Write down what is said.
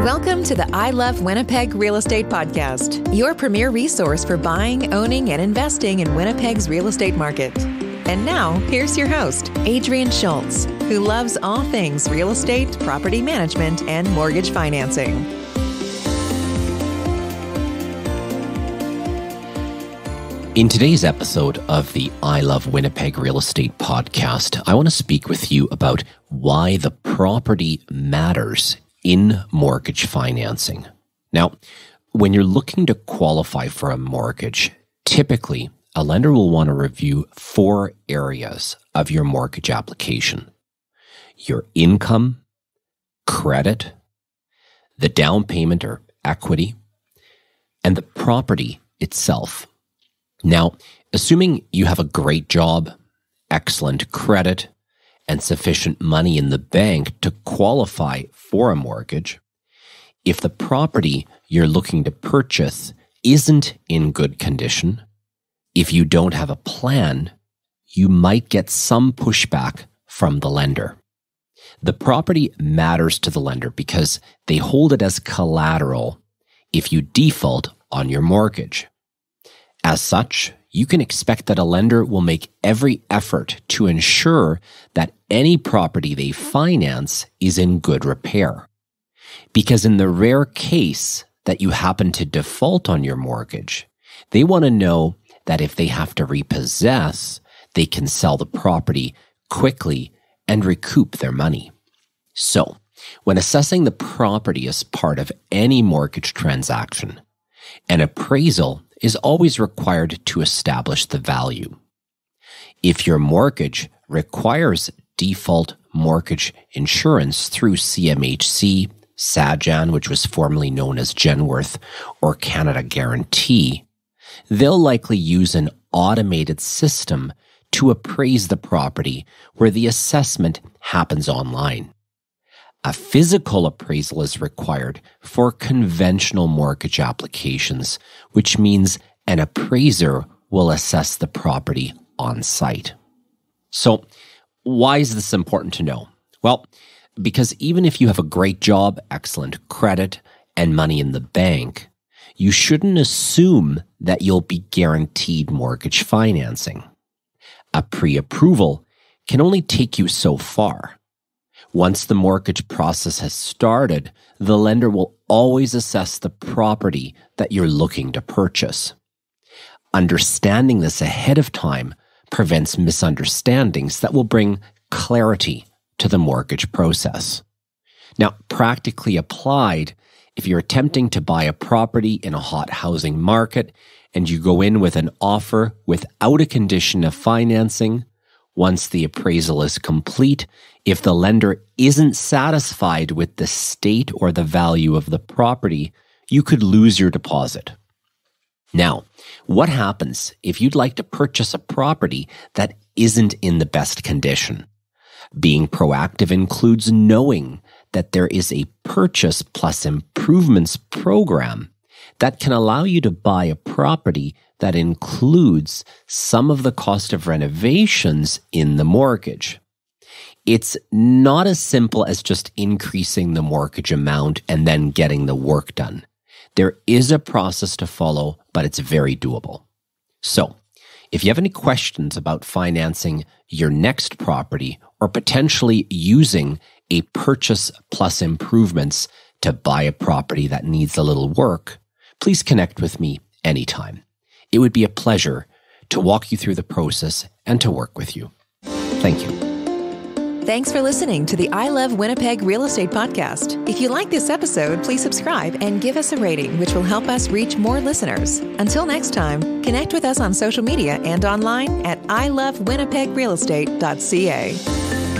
Welcome to the I Love Winnipeg Real Estate Podcast, your premier resource for buying, owning, and investing in Winnipeg's real estate market. And now, here's your host, Adrian Schultz, who loves all things real estate, property management, and mortgage financing. In today's episode of the I Love Winnipeg Real Estate Podcast, I want to speak with you about why the property matters in mortgage financing. Now, when you're looking to qualify for a mortgage, typically a lender will want to review 4 areas of your mortgage application: your income, credit, the down payment or equity, and the property itself. Now, assuming you have a great job, excellent credit, and sufficient money in the bank to qualify for a mortgage, if the property you're looking to purchase isn't in good condition, if you don't have a plan, you might get some pushback from the lender. The property matters to the lender because they hold it as collateral if you default on your mortgage. As such, you can expect that a lender will make every effort to ensure that any property they finance is in good repair. Because in the rare case that you happen to default on your mortgage, they want to know that if they have to repossess, they can sell the property quickly and recoup their money. So, when assessing the property as part of any mortgage transaction, an appraisal is always required to establish the value. If your mortgage requires default mortgage insurance through CMHC, Sajan, which was formerly known as Genworth, or Canada Guarantee, they'll likely use an automated system to appraise the property where the assessment happens online. A physical appraisal is required for conventional mortgage applications, which means an appraiser will assess the property on site. So, why is this important to know? Well, because even if you have a great job, excellent credit, and money in the bank, you shouldn't assume that you'll be guaranteed mortgage financing. A pre-approval can only take you so far. Once the mortgage process has started, the lender will always assess the property that you're looking to purchase. Understanding this ahead of time prevents misunderstandings that will bring clarity to the mortgage process. Now, practically applied, if you're attempting to buy a property in a hot housing market and you go in with an offer without a condition of financing, once the appraisal is complete, if the lender isn't satisfied with the state or the value of the property, you could lose your deposit. Now, what happens if you'd like to purchase a property that isn't in the best condition? Being proactive includes knowing that there is a purchase plus improvements program that can allow you to buy a property that includes some of the cost of renovations in the mortgage. It's not as simple as just increasing the mortgage amount and then getting the work done. There is a process to follow, but it's very doable. So, if you have any questions about financing your next property or potentially using a purchase plus improvements to buy a property that needs a little work, please connect with me anytime. It would be a pleasure to walk you through the process and to work with you. Thank you. Thanks for listening to the I Love Winnipeg Real Estate Podcast. If you like this episode, please subscribe and give us a rating, which will help us reach more listeners. Until next time, connect with us on social media and online at ilovewinnipegrealestate.ca.